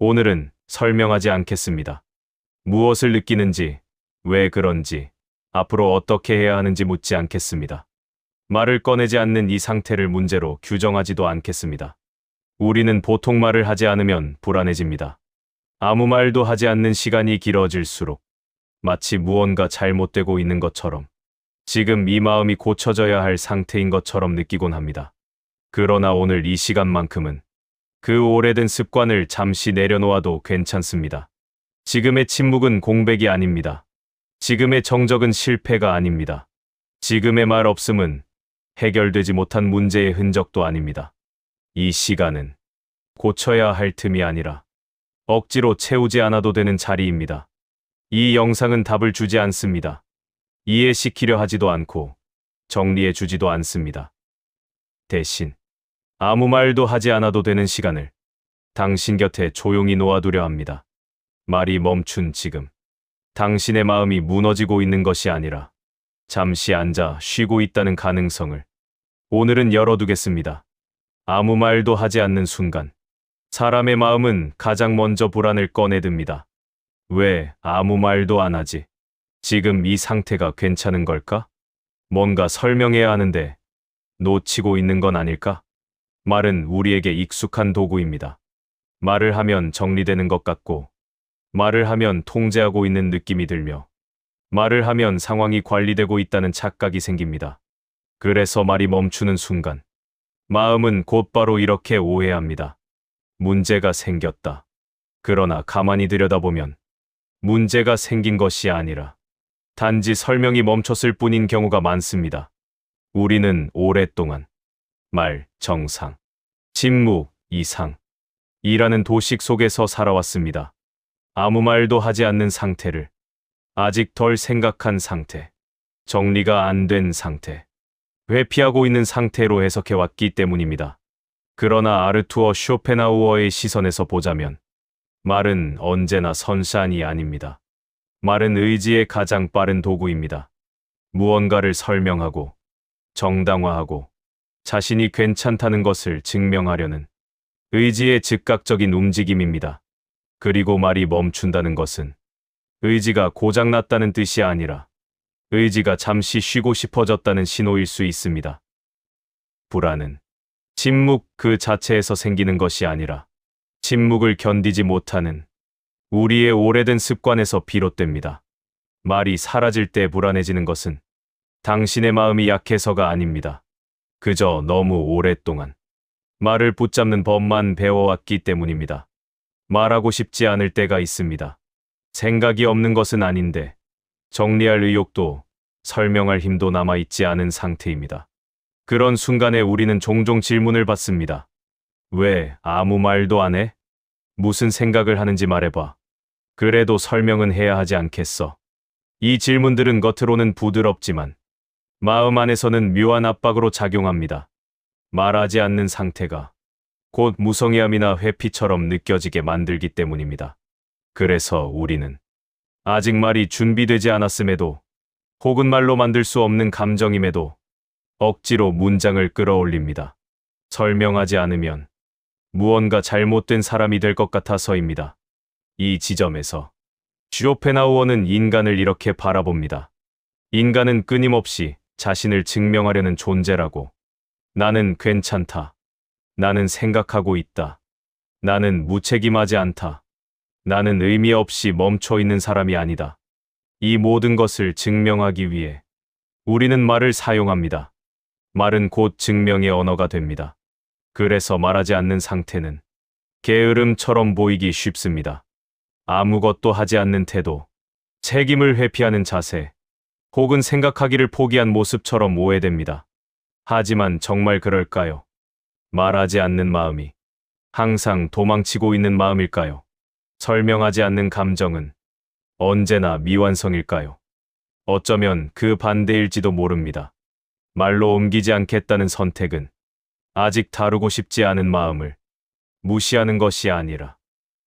오늘은 설명하지 않겠습니다. 무엇을 느끼는지, 왜 그런지, 앞으로 어떻게 해야 하는지 묻지 않겠습니다. 말을 꺼내지 않는 이 상태를 문제로 규정하지도 않겠습니다. 우리는 보통 말을 하지 않으면 불안해집니다. 아무 말도 하지 않는 시간이 길어질수록 마치 무언가 잘못되고 있는 것처럼, 지금 이 마음이 고쳐져야 할 상태인 것처럼 느끼곤 합니다. 그러나 오늘 이 시간만큼은 그 오래된 습관을 잠시 내려놓아도 괜찮습니다. 지금의 침묵은 공백이 아닙니다. 지금의 정적은 실패가 아닙니다. 지금의 말 없음은 해결되지 못한 문제의 흔적도 아닙니다. 이 시간은 고쳐야 할 틈이 아니라 억지로 채우지 않아도 되는 자리입니다. 이 영상은 답을 주지 않습니다. 이해시키려 하지도 않고 정리해 주지도 않습니다. 대신 아무 말도 하지 않아도 되는 시간을 당신 곁에 조용히 놓아두려 합니다. 말이 멈춘 지금, 당신의 마음이 무너지고 있는 것이 아니라 잠시 앉아 쉬고 있다는 가능성을 오늘은 열어두겠습니다. 아무 말도 하지 않는 순간, 사람의 마음은 가장 먼저 불안을 꺼내듭니다. 왜 아무 말도 안 하지? 지금 이 상태가 괜찮은 걸까? 뭔가 설명해야 하는데 놓치고 있는 건 아닐까? 말은 우리에게 익숙한 도구입니다. 말을 하면 정리되는 것 같고, 말을 하면 통제하고 있는 느낌이 들며, 말을 하면 상황이 관리되고 있다는 착각이 생깁니다. 그래서 말이 멈추는 순간, 마음은 곧바로 이렇게 오해합니다. 문제가 생겼다. 그러나 가만히 들여다보면 문제가 생긴 것이 아니라 단지 설명이 멈췄을 뿐인 경우가 많습니다. 우리는 오랫동안 말, 정상, 침묵, 이상, 이라는 도식 속에서 살아왔습니다. 아무 말도 하지 않는 상태를 아직 덜 생각한 상태, 정리가 안 된 상태, 회피하고 있는 상태로 해석해왔기 때문입니다. 그러나 아르투어 쇼펜하우어의 시선에서 보자면 말은 언제나 선샤인이 아닙니다. 말은 의지의 가장 빠른 도구입니다. 무언가를 설명하고 정당화하고 자신이 괜찮다는 것을 증명하려는 의지의 즉각적인 움직임입니다. 그리고 말이 멈춘다는 것은 의지가 고장났다는 뜻이 아니라 의지가 잠시 쉬고 싶어졌다는 신호일 수 있습니다. 불안은 침묵 그 자체에서 생기는 것이 아니라 침묵을 견디지 못하는 우리의 오래된 습관에서 비롯됩니다. 말이 사라질 때 불안해지는 것은 당신의 마음이 약해서가 아닙니다. 그저 너무 오랫동안 말을 붙잡는 법만 배워왔기 때문입니다. 말하고 싶지 않을 때가 있습니다. 생각이 없는 것은 아닌데 정리할 의욕도 설명할 힘도 남아있지 않은 상태입니다. 그런 순간에 우리는 종종 질문을 받습니다. 왜 아무 말도 안 해? 무슨 생각을 하는지 말해봐. 그래도 설명은 해야 하지 않겠어? 이 질문들은 겉으로는 부드럽지만 마음 안에서는 묘한 압박으로 작용합니다. 말하지 않는 상태가 곧 무성의함이나 회피처럼 느껴지게 만들기 때문입니다. 그래서 우리는 아직 말이 준비되지 않았음에도 혹은 말로 만들 수 없는 감정임에도 억지로 문장을 끌어올립니다. 설명하지 않으면 무언가 잘못된 사람이 될 것 같아서입니다. 이 지점에서 쇼펜하우어는 인간을 이렇게 바라봅니다. 인간은 끊임없이 자신을 증명하려는 존재라고. 나는 괜찮다. 나는 생각하고 있다. 나는 무책임하지 않다. 나는 의미 없이 멈춰 있는 사람이 아니다. 이 모든 것을 증명하기 위해 우리는 말을 사용합니다. 말은 곧 증명의 언어가 됩니다. 그래서 말하지 않는 상태는 게으름처럼 보이기 쉽습니다. 아무것도 하지 않는 태도, 책임을 회피하는 자세, 혹은 생각하기를 포기한 모습처럼 오해됩니다. 하지만 정말 그럴까요? 말하지 않는 마음이 항상 도망치고 있는 마음일까요? 설명하지 않는 감정은 언제나 미완성일까요? 어쩌면 그 반대일지도 모릅니다. 말로 옮기지 않겠다는 선택은 아직 다루고 싶지 않은 마음을 무시하는 것이 아니라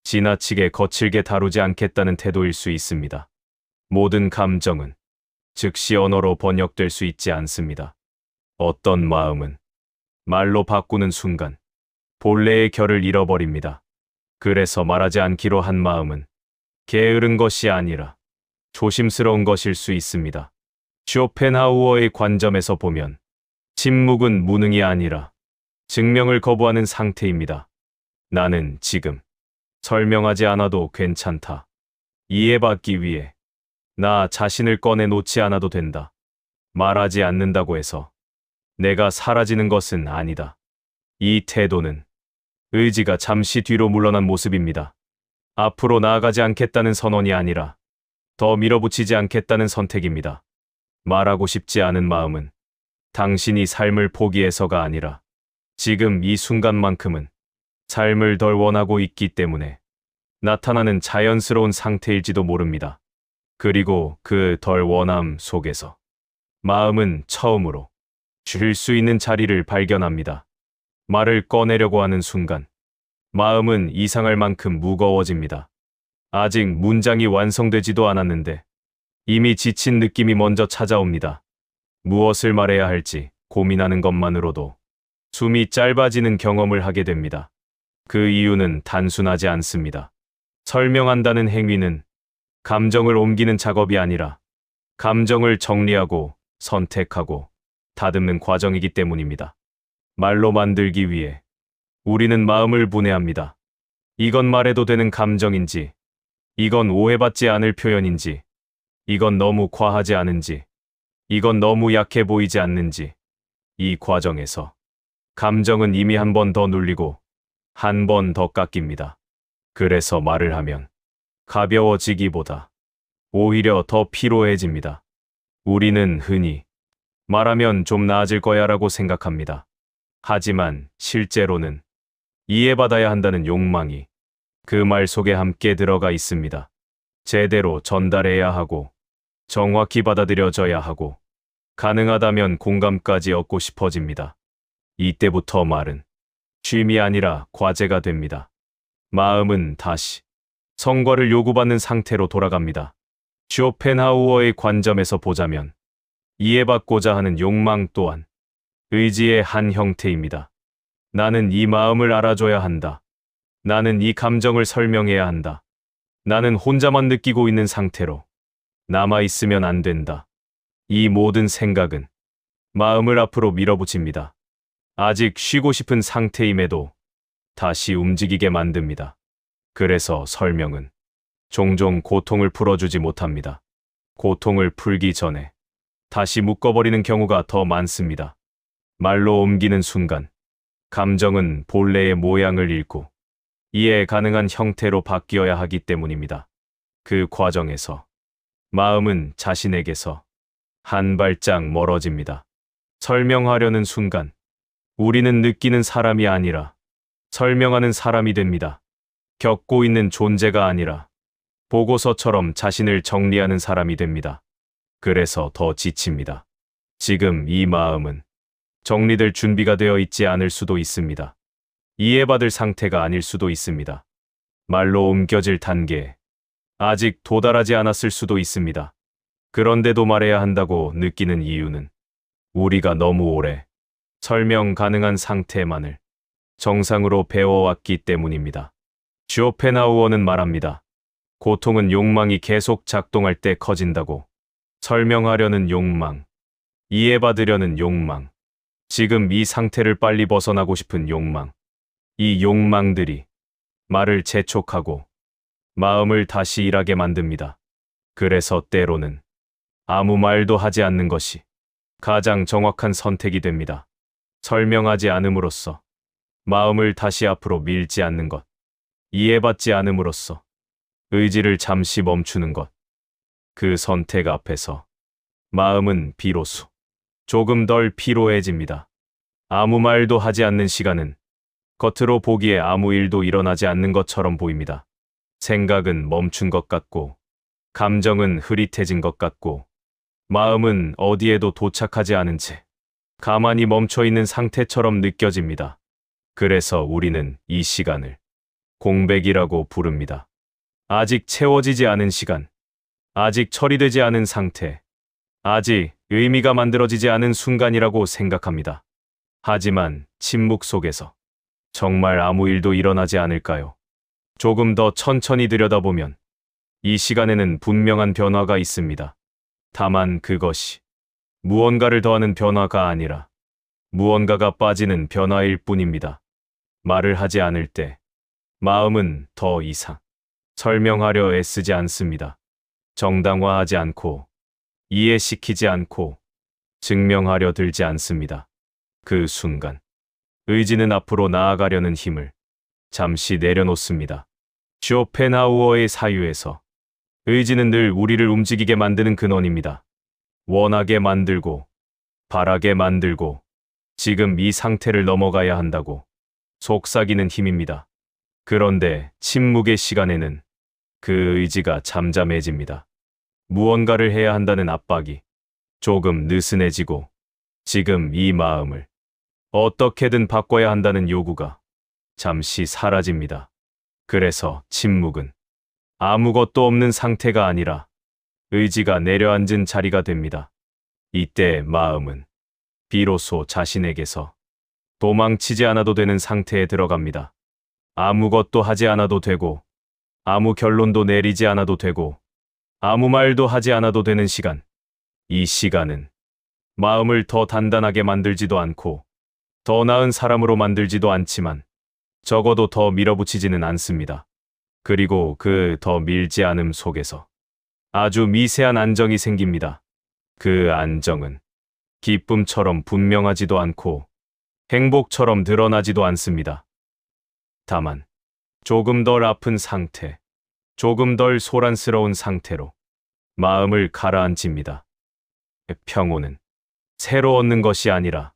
지나치게 거칠게 다루지 않겠다는 태도일 수 있습니다. 모든 감정은 즉시 언어로 번역될 수 있지 않습니다. 어떤 마음은 말로 바꾸는 순간 본래의 결을 잃어버립니다. 그래서 말하지 않기로 한 마음은 게으른 것이 아니라 조심스러운 것일 수 있습니다. 쇼펜하우어의 관점에서 보면 침묵은 무능이 아니라 증명을 거부하는 상태입니다. 나는 지금 설명하지 않아도 괜찮다. 이해받기 위해 나 자신을 꺼내놓지 않아도 된다. 말하지 않는다고 해서 내가 사라지는 것은 아니다. 이 태도는 의지가 잠시 뒤로 물러난 모습입니다. 앞으로 나아가지 않겠다는 선언이 아니라 더 밀어붙이지 않겠다는 선택입니다. 말하고 싶지 않은 마음은 당신이 삶을 포기해서가 아니라 지금 이 순간만큼은 삶을 덜 원하고 있기 때문에 나타나는 자연스러운 상태일지도 모릅니다. 그리고 그 덜 원함 속에서 마음은 처음으로 쉴 수 있는 자리를 발견합니다. 말을 꺼내려고 하는 순간 마음은 이상할 만큼 무거워집니다. 아직 문장이 완성되지도 않았는데 이미 지친 느낌이 먼저 찾아옵니다. 무엇을 말해야 할지 고민하는 것만으로도 숨이 짧아지는 경험을 하게 됩니다. 그 이유는 단순하지 않습니다. 설명한다는 행위는 감정을 옮기는 작업이 아니라 감정을 정리하고 선택하고 다듬는 과정이기 때문입니다. 말로 만들기 위해 우리는 마음을 분해합니다. 이건 말해도 되는 감정인지, 이건 오해받지 않을 표현인지, 이건 너무 과하지 않은지, 이건 너무 약해 보이지 않는지. 이 과정에서 감정은 이미 한 번 더 눌리고 한 번 더 깎입니다. 그래서 말을 하면 가벼워지기보다 오히려 더 피로해집니다. 우리는 흔히 말하면 좀 나아질 거야 라고 생각합니다. 하지만 실제로는 이해받아야 한다는 욕망이 그 말 속에 함께 들어가 있습니다. 제대로 전달해야 하고 정확히 받아들여져야 하고 가능하다면 공감까지 얻고 싶어집니다. 이때부터 말은 쉼이 아니라 과제가 됩니다. 마음은 다시 성과를 요구받는 상태로 돌아갑니다. 쇼펜하우어의 관점에서 보자면 이해받고자 하는 욕망 또한 의지의 한 형태입니다. 나는 이 마음을 알아줘야 한다. 나는 이 감정을 설명해야 한다. 나는 혼자만 느끼고 있는 상태로 남아있으면 안 된다. 이 모든 생각은 마음을 앞으로 밀어붙입니다. 아직 쉬고 싶은 상태임에도 다시 움직이게 만듭니다. 그래서 설명은 종종 고통을 풀어주지 못합니다. 고통을 풀기 전에 다시 묶어버리는 경우가 더 많습니다. 말로 옮기는 순간 감정은 본래의 모양을 잃고 이해 가능한 형태로 바뀌어야 하기 때문입니다. 그 과정에서 마음은 자신에게서 한 발짝 멀어집니다. 설명하려는 순간 우리는 느끼는 사람이 아니라 설명하는 사람이 됩니다. 겪고 있는 존재가 아니라 보고서처럼 자신을 정리하는 사람이 됩니다. 그래서 더 지칩니다. 지금 이 마음은 정리될 준비가 되어 있지 않을 수도 있습니다. 이해받을 상태가 아닐 수도 있습니다. 말로 옮겨질 단계에 아직 도달하지 않았을 수도 있습니다. 그런데도 말해야 한다고 느끼는 이유는 우리가 너무 오래 설명 가능한 상태만을 정상으로 배워왔기 때문입니다. 쇼펜하우어는 말합니다. 고통은 욕망이 계속 작동할 때 커진다고. 설명하려는 욕망, 이해받으려는 욕망, 지금 이 상태를 빨리 벗어나고 싶은 욕망. 이 욕망들이 말을 재촉하고 마음을 다시 일하게 만듭니다. 그래서 때로는 아무 말도 하지 않는 것이 가장 정확한 선택이 됩니다. 설명하지 않음으로써 마음을 다시 앞으로 밀지 않는 것, 이해받지 않음으로써 의지를 잠시 멈추는 것, 그 선택 앞에서 마음은 비로소 조금 덜 피로해집니다. 아무 말도 하지 않는 시간은 겉으로 보기에 아무 일도 일어나지 않는 것처럼 보입니다. 생각은 멈춘 것 같고, 감정은 흐릿해진 것 같고, 마음은 어디에도 도착하지 않은 채 가만히 멈춰 있는 상태처럼 느껴집니다. 그래서 우리는 이 시간을 공백이라고 부릅니다. 아직 채워지지 않은 시간, 아직 처리되지 않은 상태, 아직 의미가 만들어지지 않은 순간이라고 생각합니다. 하지만 침묵 속에서 정말 아무 일도 일어나지 않을까요? 조금 더 천천히 들여다보면 이 시간에는 분명한 변화가 있습니다. 다만 그것이 무언가를 더하는 변화가 아니라 무언가가 빠지는 변화일 뿐입니다. 말을 하지 않을 때 마음은 더 이상 설명하려 애쓰지 않습니다. 정당화하지 않고 이해시키지 않고 증명하려 들지 않습니다. 그 순간 의지는 앞으로 나아가려는 힘을 잠시 내려놓습니다. 쇼펜하우어의 사유에서 의지는 늘 우리를 움직이게 만드는 근원입니다. 원하게 만들고 바라게 만들고 지금 이 상태를 넘어가야 한다고 속삭이는 힘입니다. 그런데 침묵의 시간에는 그 의지가 잠잠해집니다. 무언가를 해야 한다는 압박이 조금 느슨해지고 지금 이 마음을 어떻게든 바꿔야 한다는 요구가 잠시 사라집니다. 그래서 침묵은 아무것도 없는 상태가 아니라 의지가 내려앉은 자리가 됩니다. 이때 마음은 비로소 자신에게서 도망치지 않아도 되는 상태에 들어갑니다. 아무것도 하지 않아도 되고 아무 결론도 내리지 않아도 되고 아무 말도 하지 않아도 되는 시간. 이 시간은 마음을 더 단단하게 만들지도 않고 더 나은 사람으로 만들지도 않지만 적어도 더 밀어붙이지는 않습니다. 그리고 그 더 밀지 않음 속에서 아주 미세한 안정이 생깁니다. 그 안정은 기쁨처럼 분명하지도 않고 행복처럼 드러나지도 않습니다. 다만 조금 덜 아픈 상태, 조금 덜 소란스러운 상태로 마음을 가라앉힙니다. 평온은 새로 얻는 것이 아니라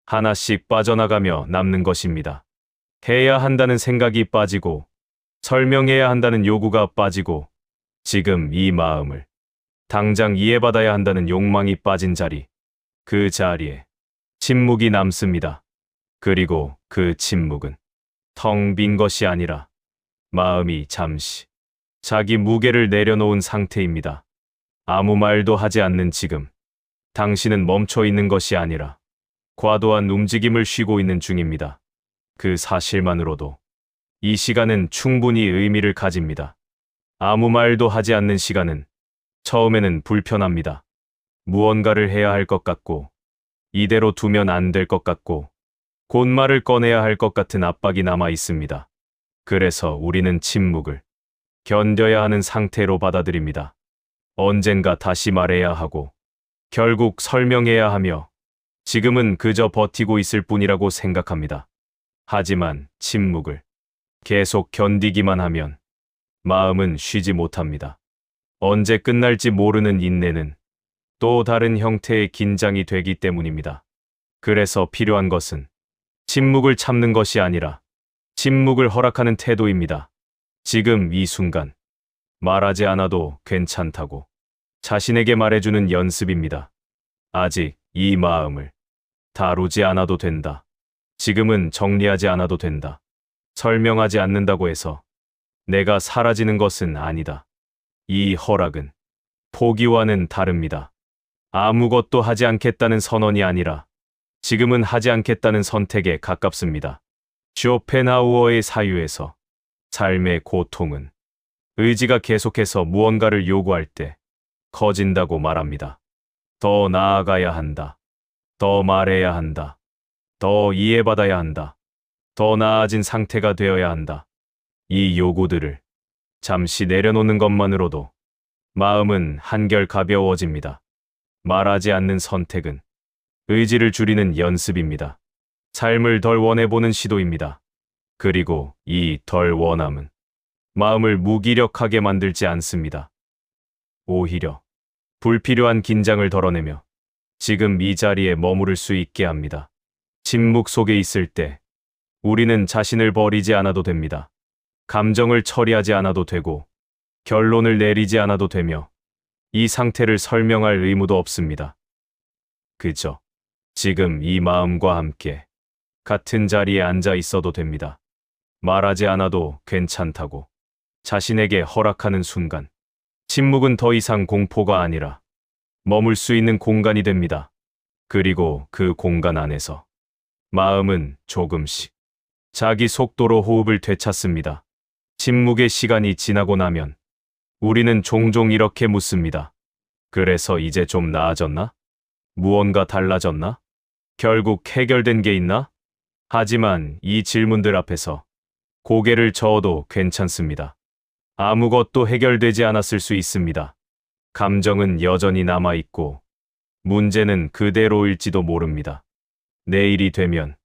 하나씩 빠져나가며 남는 것입니다. 해야 한다는 생각이 빠지고 설명해야 한다는 요구가 빠지고 지금 이 마음을 당장 이해받아야 한다는 욕망이 빠진 자리, 그 자리에 침묵이 남습니다. 그리고 그 침묵은 텅 빈 것이 아니라 마음이 잠시 자기 무게를 내려놓은 상태입니다. 아무 말도 하지 않는 지금, 당신은 멈춰 있는 것이 아니라 과도한 움직임을 쉬고 있는 중입니다. 그 사실만으로도 이 시간은 충분히 의미를 가집니다. 아무 말도 하지 않는 시간은 처음에는 불편합니다. 무언가를 해야 할 것 같고 이대로 두면 안 될 것 같고 곧 말을 꺼내야 할 것 같은 압박이 남아 있습니다. 그래서 우리는 침묵을 견뎌야 하는 상태로 받아들입니다. 언젠가 다시 말해야 하고 결국 설명해야 하며 지금은 그저 버티고 있을 뿐이라고 생각합니다. 하지만 침묵을 계속 견디기만 하면 마음은 쉬지 못합니다. 언제 끝날지 모르는 인내는 또 다른 형태의 긴장이 되기 때문입니다. 그래서 필요한 것은 침묵을 참는 것이 아니라 침묵을 허락하는 태도입니다. 지금 이 순간 말하지 않아도 괜찮다고 자신에게 말해주는 연습입니다. 아직 이 마음을 다루지 않아도 된다. 지금은 정리하지 않아도 된다. 설명하지 않는다고 해서 내가 사라지는 것은 아니다. 이 허락은 포기와는 다릅니다. 아무것도 하지 않겠다는 선언이 아니라 지금은 하지 않겠다는 선택에 가깝습니다. 쇼펜하우어의 사유에서 삶의 고통은 의지가 계속해서 무언가를 요구할 때 커진다고 말합니다. 더 나아가야 한다. 더 말해야 한다. 더 이해받아야 한다. 더 나아진 상태가 되어야 한다. 이 요구들을 잠시 내려놓는 것만으로도 마음은 한결 가벼워집니다. 말하지 않는 선택은 의지를 줄이는 연습입니다. 삶을 덜 원해보는 시도입니다. 그리고 이 덜 원함은 마음을 무기력하게 만들지 않습니다. 오히려 불필요한 긴장을 덜어내며 지금 이 자리에 머무를 수 있게 합니다. 침묵 속에 있을 때 우리는 자신을 버리지 않아도 됩니다. 감정을 처리하지 않아도 되고 결론을 내리지 않아도 되며 이 상태를 설명할 의무도 없습니다. 그저 지금 이 마음과 함께 같은 자리에 앉아 있어도 됩니다. 말하지 않아도 괜찮다고 자신에게 허락하는 순간 침묵은 더 이상 공포가 아니라 머물 수 있는 공간이 됩니다. 그리고 그 공간 안에서 마음은 조금씩 자기 속도로 호흡을 되찾습니다. 침묵의 시간이 지나고 나면 우리는 종종 이렇게 묻습니다. 그래서 이제 좀 나아졌나? 무언가 달라졌나? 결국 해결된 게 있나? 하지만 이 질문들 앞에서 고개를 저어도 괜찮습니다. 아무것도 해결되지 않았을 수 있습니다. 감정은 여전히 남아있고 문제는 그대로일지도 모릅니다. 내일이 되면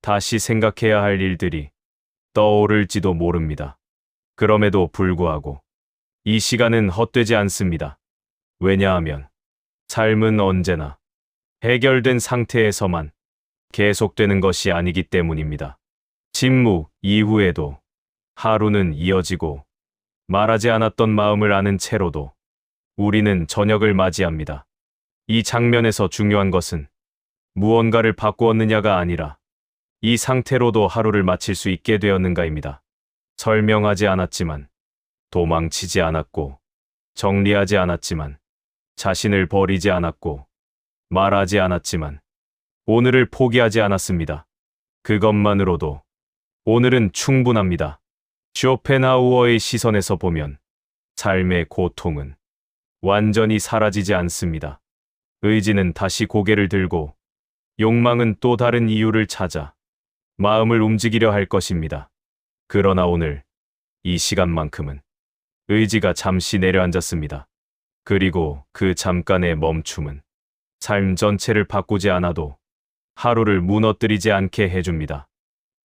다시 생각해야 할 일들이 떠오를지도 모릅니다. 그럼에도 불구하고 이 시간은 헛되지 않습니다. 왜냐하면 삶은 언제나 해결된 상태에서만 계속되는 것이 아니기 때문입니다. 침묵 이후에도 하루는 이어지고 말하지 않았던 마음을 아는 채로도 우리는 저녁을 맞이합니다. 이 장면에서 중요한 것은 무언가를 바꾸었느냐가 아니라 이 상태로도 하루를 마칠 수 있게 되었는가입니다. 설명하지 않았지만, 도망치지 않았고, 정리하지 않았지만, 자신을 버리지 않았고, 말하지 않았지만, 오늘을 포기하지 않았습니다. 그것만으로도 오늘은 충분합니다. 쇼펜하우어의 시선에서 보면 삶의 고통은 완전히 사라지지 않습니다. 의지는 다시 고개를 들고 욕망은 또 다른 이유를 찾아 마음을 움직이려 할 것입니다. 그러나 오늘 이 시간만큼은 의지가 잠시 내려앉았습니다. 그리고 그 잠깐의 멈춤은 삶 전체를 바꾸지 않아도 하루를 무너뜨리지 않게 해줍니다.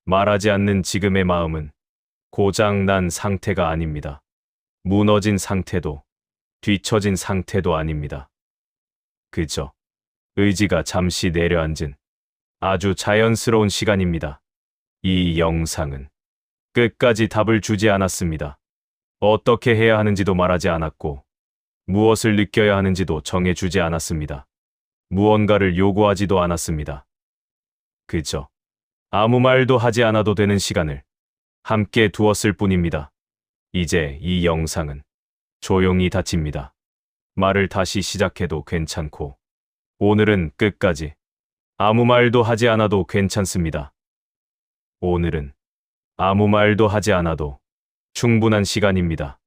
말하지 않는 지금의 마음은 고장 난 상태가 아닙니다. 무너진 상태도 뒤처진 상태도 아닙니다. 그저 의지가 잠시 내려앉은 아주 자연스러운 시간입니다. 이 영상은 끝까지 답을 주지 않았습니다. 어떻게 해야 하는지도 말하지 않았고 무엇을 느껴야 하는지도 정해주지 않았습니다. 무언가를 요구하지도 않았습니다. 그저 아무 말도 하지 않아도 되는 시간을 함께 두었을 뿐입니다. 이제 이 영상은 조용히 닫힙니다. 말을 다시 시작해도 괜찮고 오늘은 끝까지 아무 말도 하지 않아도 괜찮습니다. 오늘은 아무 말도 하지 않아도 충분한 시간입니다.